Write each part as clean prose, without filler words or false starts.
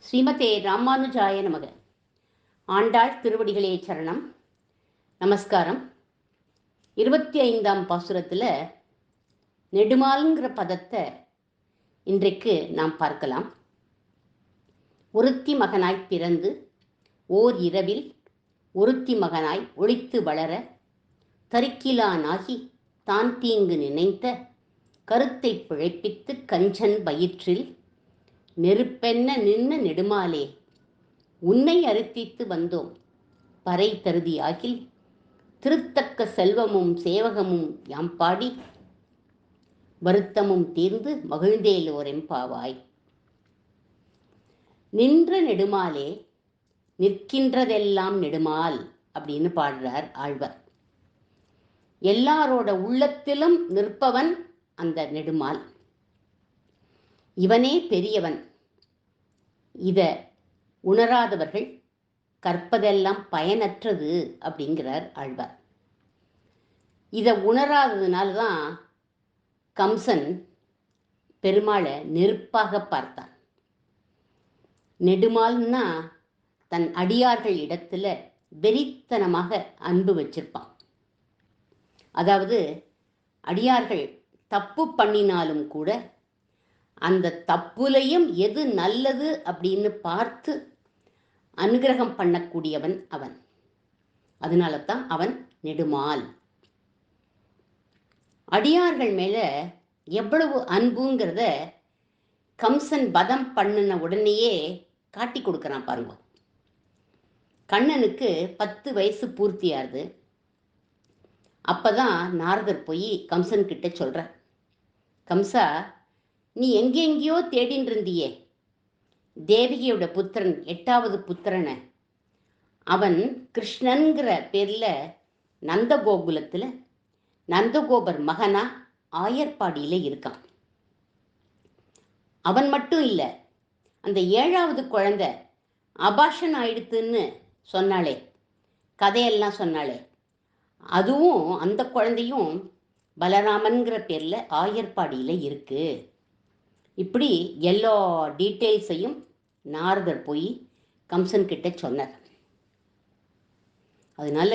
ஸ்ரீமதே ராமானுஜாய நமக. ஆண்டாள் திருவடிகளே சரணம். நமஸ்காரம். 25ஆம் பாசுரத்தில் நெடுமால்ங்கிற பதத்தை இன்றைக்கு நாம் பார்க்கலாம். ஒருத்தி மகனாய் பிறந்து ஓர் இரவில் ஒருத்தி மகனாய் ஒளித்து வளர தரிக்கிலானாகி தான் தீங்கு நினைத்த கருத்தை பிழைப்பித்து கஞ்சன் வயிற்றில் நெருப்பென்ன நின்ன நெடுமாலே உன்னை அறுத்தித்து வந்தோம் பறை தருதியாகில் திருத்தக்க செல்வமும் சேவகமும் யாம் பாடி வருத்தமும் தீர்ந்து மகிழ்ந்தேலோரெம்பாவாய். நின்ற நெடுமாலே நிற்கின்றதெல்லாம் நெடுமால் அப்படின்னு பாடுறார் ஆழ்வார். எல்லாரோட உள்ளத்திலும் நிற்பவன் அந்த நெடுமால். இவனே பெரியவன். இதை உணராதவர்கள் கற்பதெல்லாம் பயனற்றது அப்படிங்கிறார் ஆழ்வார். இதை உணராததுனால தான் கம்சன் பெருமாளை நெருப்பாக பார்த்தான். நெடுமால்னா தன் அடியார்கள் இடத்துல வெறித்தனமாக அன்பு வச்சிருப்பான். அதாவது அடியார்கள் தப்பு பண்ணினாலும் கூட அந்த தப்புலையும் எது நல்லது அப்படின்னு பார்த்து அனுகிரகம் பண்ணக்கூடியவன் அவன். அதனால தான் அவன் நெடுமால். அடியார்கள் மேல எவ்வளவு அன்புங்கிறத கம்சன் வதம் பண்ணின உடனேயே காட்டி கொடுக்குறான் பாருங்க. கண்ணனுக்கு 10 வயசு பூர்த்தியாருது. அப்பதான் நாரதர் போய் கம்சன் கிட்ட சொல்ற, கம்சா, நீ எங்கெங்கேயோ தேடின்னு இருந்தியே தேவகியோட புத்திரன் 8வது புத்திரனை. அவன் கிருஷ்ணன்கிற பேர்ல நந்தகோகுலத்துல நந்தகோபர் மகனா ஆயர்பாடியில இருக்கான். அவன் மட்டும் இல்லை, அந்த 7வது குழந்தை அபாஷன் ஆயிடுத்துன்னு சொன்னாளே, கதையெல்லாம் சொன்னாளே, அதுவும் அந்த குழந்தையும் பலராமன்கிற பேர்ல ஆயர்பாடியில இருக்கு. இப்படி எல்லா டீட்டெயில்ஸையும் நாரதர் போய் கம்சன் கிட்ட சொன்னார். அதனால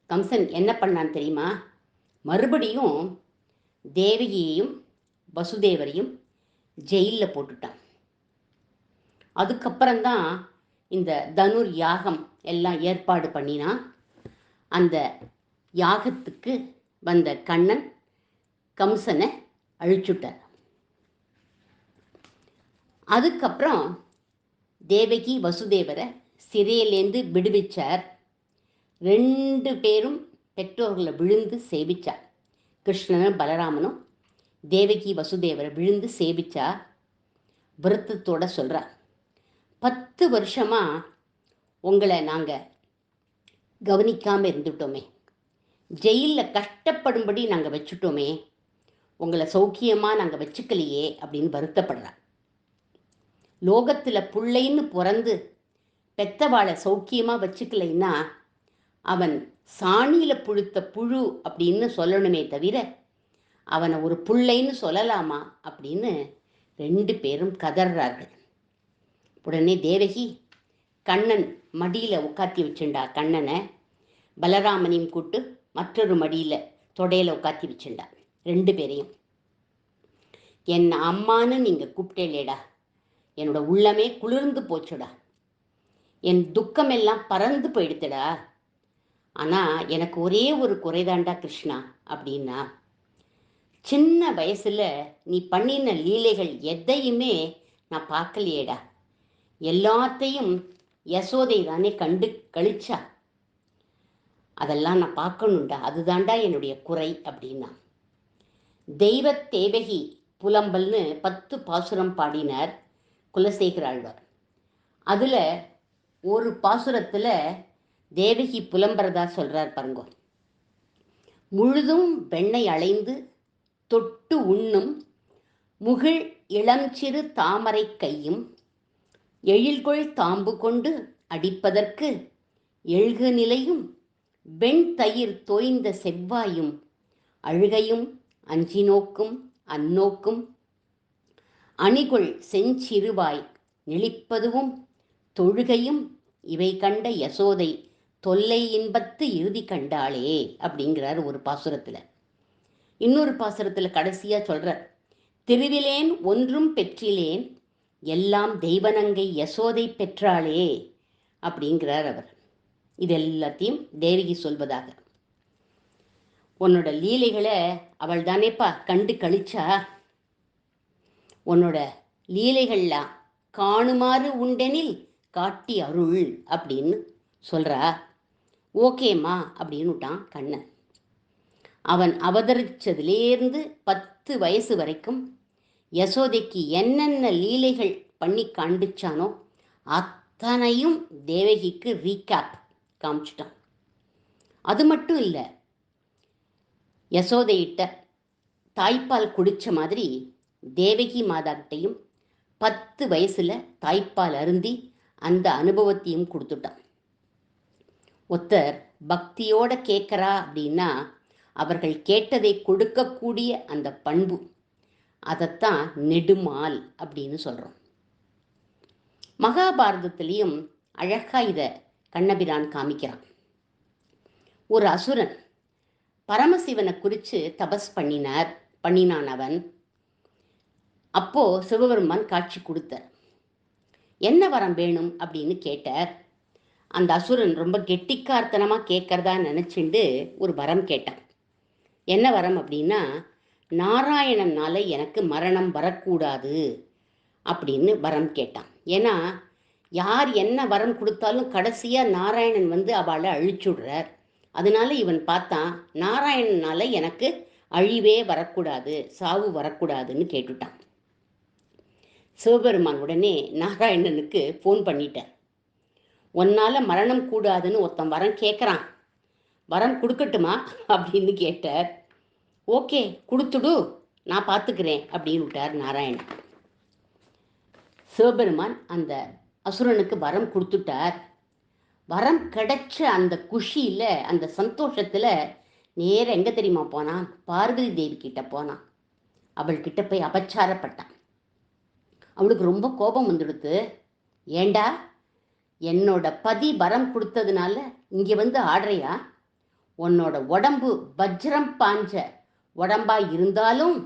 கம்சன் என்ன பண்ணான் தெரியுமா? மறுபடியும் தேவகியையும் வசுதேவரையும் ஜெயிலில் போட்டுட்டான். அதுக்கப்புறம்தான் இந்த தனுர் யாகம் எல்லாம் ஏற்பாடு பண்ணினான். அந்த யாகத்துக்கு வந்த கண்ணன் கம்சனை அழிச்சுட்டார். அதுக்கப்புறம் தேவகி வசுதேவரை சிறையிலேருந்து விடுவிச்சார். 2 பேரும் பெற்றோர்களை விழுந்து சேவிச்சார். கிருஷ்ணனும் பலராமனும் தேவகி வசுதேவரை விழுந்து சேவிச்சா. வருத்தத்தோட சொல்றார், 10 வருஷமா உங்களை நாங்கள் கவனிக்காமல் இருந்துட்டோமே, ஜெயிலில் கஷ்டப்படும்படி நாங்கள் வச்சுட்டோமே, உங்களை சௌக்கியமாக நாங்கள் வச்சுக்கலையே அப்படின்னு வருத்தப்படுறார். லோகத்தில் புள்ளைன்னு பிறந்து பெத்தவாளை சௌக்கியமாக வச்சுக்கலைன்னா அவன் சாணியில் புழுத்த புழு அப்படின்னு சொல்லணுமே தவிர அவனை ஒரு புள்ளைன்னு சொல்லலாமா அப்படின்னு 2 பேரும் கதறார்கள். உடனே தேவகி கண்ணன் மடியில் உட்காத்தி வச்சுண்டா. கண்ணனை பலராமனையும் கூட்டு மற்றொரு மடியில் தொடையில் உட்காத்தி வச்சுண்டா. 2 பேரையும். என்ன அம்மான்னு நீங்கள் கூப்பிட்டேலேடா, என்னோட உள்ளமே குளிர்ந்து போச்சுடா, என் துக்கமெல்லாம் பறந்து போயிடுத்துடா. ஆனால் எனக்கு ஒரே ஒரு குறைதாண்டா கிருஷ்ணா அப்படின்னா, சின்ன வயசில் நீ பண்ணின லீலைகள் எதையுமே நான் பார்க்கலையேடா, எல்லாத்தையும் யசோதை தானே கண்டு கழிச்சா, அதெல்லாம் நான் பார்க்கணுண்டா, அதுதாண்டா என்னுடைய குறை அப்படின்னா. தெய்வ தேவகி புலம்பல்னு 10 பாசுரம் பாடினார் குலசேகர ஆழ்வார். அதில் ஒரு பாசுரத்தில் தேவகி புலம்பரதா சொல்கிறார் பாருங்க. முழுதும் வெண்ணெய் அளைந்து தொட்டு உண்ணும் முகிழ் இளஞ்சிறு தாமரை கையும் எழில்கொள் தாம்பு கொண்டு அடிப்பதற்கு எழுகு நிலையும் வெண் தயிர் தோய்ந்த செவ்வாயும் அழுகையும் அஞ்சி நோக்கும் அந்நோக்கும் அணிகொள் செஞ்சிறுவாய் நெளிப்பதுவும் தொழுகையும் இவை கண்ட யசோதை தொல்லை இன்பத்து இறுதி கண்டாளே அப்படிங்கிறார் ஒரு பாசுரத்தில். இன்னொரு பாசுரத்தில் கடைசியாக சொல்கிறார், திருவிலேன் ஒன்றும் பெற்றிலேன் எல்லாம் தெய்வநங்கை யசோதை பெற்றாளே அப்படிங்கிறார் அவர். இது எல்லாத்தையும் தேவகி சொல்வதாக. உன்னோட லீலைகளை அவள் தானேப்பா கண்டு கழிச்சா, உன்னோட லீலைகள்லாம் காணுமாறு உண்டெனில் காட்டி அருள் அப்படின்னு சொல்கிறா. ஓகேம்மா அப்படின்னுட்டான் கண்ணன். அவன் அவதரிச்சதுலேருந்து 10 வயசு வரைக்கும் யசோதைக்கு என்னென்ன லீலைகள் பண்ணி காண்பிச்சானோ அத்தனையும் தேவகிக்கு ரீகேப் காமிச்சிட்டான். அது மட்டும் இல்லை, யசோதையிட்ட தாய்ப்பால் குடித்த மாதிரி தேவகி மாதாக்கிட்டையும் 10 வயசில் தாய்ப்பால் அருந்தி அந்த அனுபவத்தையும் கொடுத்துட்டான். ஒருத்தர் பக்தியோட கேட்குறா அப்படின்னா அவர்கள் கேட்டதை கொடுக்கக்கூடிய அந்த பண்பு, அதைத்தான் நெடுமால் அப்படின்னு சொல்கிறோம். மகாபாரதத்திலையும் அழகா இதை கண்ணபிரான் காமிக்கிறான். ஒரு அசுரன் பரமசிவனை குறித்து தபஸ் பண்ணினான் அவன். அப்போ சிவபெருமான் காட்சி கொடுத்தார். என்ன வரம் வேணும் அப்படின்னு கேட்டார். அந்த அசுரன் ரொம்ப கெட்டிக்கார்த்தனமாக கேட்கறதா நினச்சிண்டு ஒரு வரம் கேட்டான். என்ன வரம் அப்படின்னா, நாராயணனால எனக்கு மரணம் வரக்கூடாது அப்படின்னு வரம் கேட்டான். ஏன்னா யார் என்ன வரம் கொடுத்தாலும் கடைசியாக நாராயணன் வந்து அவளை அழிச்சுடுறார். அதனால இவன் பார்த்தான், நாராயணனால எனக்கு அழிவே வரக்கூடாது, சாவு வரக்கூடாதுன்னு கேட்டுட்டான். சிவபெருமான் உடனே நாராயணனுக்கு ஃபோன் பண்ணிட்டார். உன்னால் மரணம் கூடாதுன்னு ஒருத்தன் வரம் கேட்குறான், வரம் கொடுக்கட்டுமா அப்படின்னு கேட்டார். ஓகே கொடுத்துடு, நான் பார்த்துக்கிறேன் அப்படின்னு விட்டார் நாராயணன். சிவபெருமான் அந்த அசுரனுக்கு வரம் கொடுத்துட்டார். வரம் கிடைச்ச அந்த குஷியில், அந்த சந்தோஷத்தில் நேர எங்கே தெரியுமா போனான்? பார்வதி தேவி கிட்ட போனான். அவள்கிட்ட போய் அபச்சாரப்பட்டான். அவளுக்கு ரொம்ப கோபம் வந்துடுத்து. ஏண்டா, என்னோட பதி வரம் கொடுத்ததுனால இங்கே வந்து ஆடுறையா? உன்னோட உடம்பு வஜ்ரம் பாஞ்ச உடம்பா இருந்தாலும்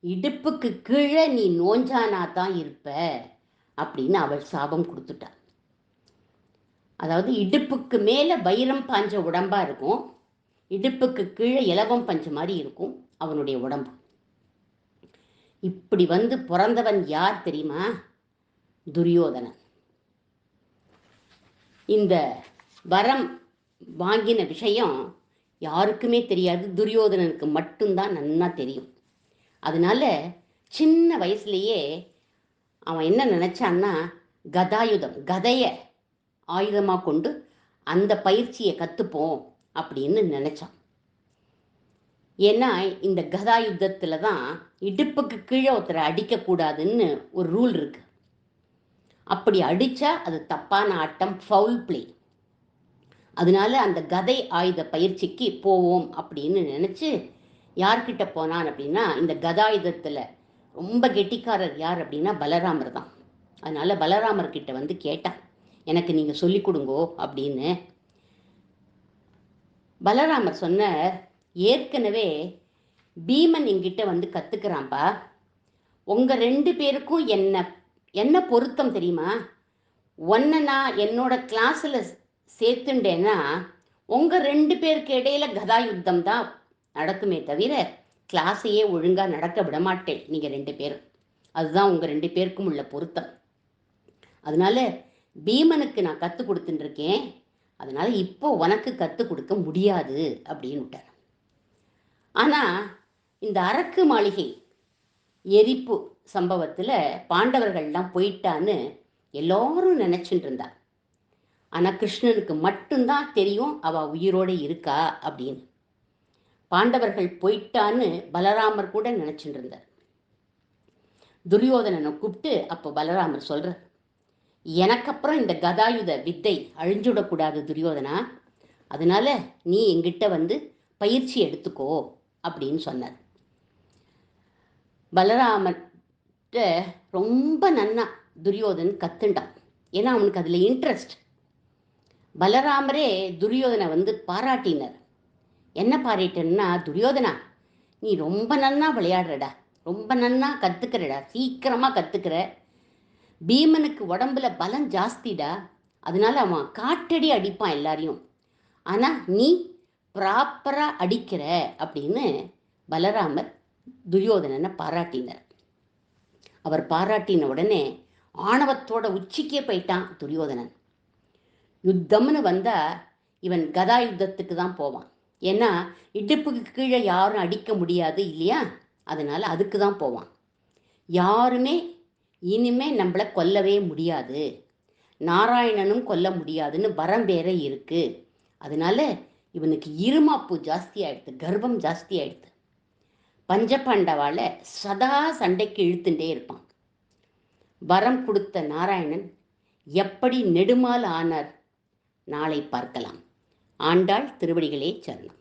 இடுப்புக்கு கீழே நீ நோஞ்சானா தான் இருப்ப அப்படின்னு அவள் சாபம் கொடுத்துட்டான். அதாவது இடுப்புக்கு மேலே வைரம் பாஞ்ச உடம்பா இருக்கும், இடுப்புக்கு கீழே இலவம் பஞ்ச மாதிரி இருக்கும் அவனுடைய உடம்பு. இப்படி வந்து பிறந்தவன் யார் தெரியுமா? துரியோதனன். இந்த வரம் வாங்கின விஷயம் யாருக்குமே தெரியாது, துரியோதனனுக்கு மட்டும்தான் நன்னா தெரியும். அதனால சின்ன வயசுலேயே அவன் என்ன நினச்சான்னா, கதாயுதம், கதையை ஆயுதமாக கொண்டு அந்த பயிற்சியை கற்றுப்போம் அப்படின்னு நினச்சான். ஏன்னா இந்த கதாயுத்தத்தில் தான் இடுப்புக்கு கீழே ஒருத்தரை அடிக்கக்கூடாதுன்னு ஒரு ரூல் இருக்கு. அப்படி அடித்தா அது தப்பான ஆட்டம், ஃபவுல் பிளே. அதனால அந்த கதை ஆயுத பயிற்சிக்கு போவோம் அப்படின்னு நினச்சி யார்கிட்ட போனான் அப்படின்னா, இந்த கதாயுதத்தில் ரொம்ப கெட்டிக்காரர் யார் அப்படின்னா பலராமர் தான். அதனால பலராமர்கிட்ட வந்து கேட்டான், எனக்கு நீங்கள் சொல்லி கொடுங்கோ அப்படின்னு. பலராமர் சொன்ன, ஏற்கனவே பீமன் என்கிட்ட வந்து கற்றுக்கிறான்ப்பா. உங்கள் 2 பேருக்கும் என்ன பொருத்தம் தெரியுமா? ஒன்றை நான் என்னோட கிளாஸில் சேர்த்துண்டேன்னா உங்கள் 2 பேருக்கு இடையில கதாயுத்தம் தான் நடக்குமே தவிர கிளாஸையே ஒழுங்காக நடக்க விட மாட்டேன் நீங்கள் 2 பேரும். அதுதான் உங்கள் 2 பேருக்கும் உள்ள பொருத்தம். அதனால பீமனுக்கு நான் கற்றுக் கொடுத்துட்டுருக்கேன், அதனால இப்போ உனக்கு கற்றுக் கொடுக்க முடியாது அப்படின்னு விட்டார். ஆனால் இந்த அரக்கு மாளிகை எரிப்பு சம்பவத்தில் பாண்டவர்கள்லாம் போயிட்டான்னு எல்லோரும் நினச்சிட்டு இருந்தா. ஆனால் கிருஷ்ணனுக்கு மட்டும்தான் தெரியும் அவள் உயிரோடு இருக்கா அப்படின்னு. பாண்டவர்கள் போயிட்டான்னு பலராமர் கூட நினச்சிட்டு இருந்தார். துரியோதனனை கூப்பிட்டு அப்போ பலராமர் சொல்கிறார், எனக்கப்புறம் இந்த கதாயுத வித்தை அழிஞ்சுடக்கூடாது துரியோதனா, அதனால நீ எங்கிட்ட வந்து பயிற்சி எடுத்துக்கோ அப்படின்னு சொன்னார். பலராமர்கிட்ட ரொம்ப நன்னா துரியோதன் கத்துண்டான். ஏன்னா அவனுக்கு அதில் இன்ட்ரெஸ்ட். பலராமரே துரியோதனை வந்து பாராட்டினர். என்ன பாராட்டினா, துரியோதனா நீ ரொம்ப நன்னா விளையாடுறடா, ரொம்ப நன்னா கற்றுக்கிறடா, சீக்கிரமாக கற்றுக்கிற. பீமனுக்கு உடம்புல பலம் ஜாஸ்திடா, அதனால அவன் காட்டடி அடிப்பான் எல்லாரையும். ஆனால் நீ ப்ராப்பராக அடிக்கிற அப்படின்னு பலராமர் துரியோதனனை பாராட்டினார். அவர் பாராட்டின உடனே ஆணவத்தோட உச்சிக்கே போயிட்டான் துரியோதனன். யுத்தம்னு வந்தால் இவன் கதா யுத்தத்துக்கு தான் போவான். ஏன்னா இடுப்புக்கு கீழே யாரும் அடிக்க முடியாது இல்லையா, அதனால் அதுக்கு தான் போவான். யாருமே இனிமே நம்மளை கொல்லவே முடியாது, நாராயணனும் கொல்ல முடியாதுன்னு வரம் வேற இருக்கு. அதனால இவனுக்கு இருமாப்பு ஜாஸ்தி ஆயிடுது, கர்வம் ஜாஸ்தி ஆயிடுது. பஞ்சபாண்டவால சதா சண்டைக்கு இழுத்துட்டே இருப்பான். வரம் கொடுத்த நாராயணன் எப்படி நெடுமால் ஆனார் நாளை பார்க்கலாம். ஆண்டாள் திருவடிகளே சரணம்.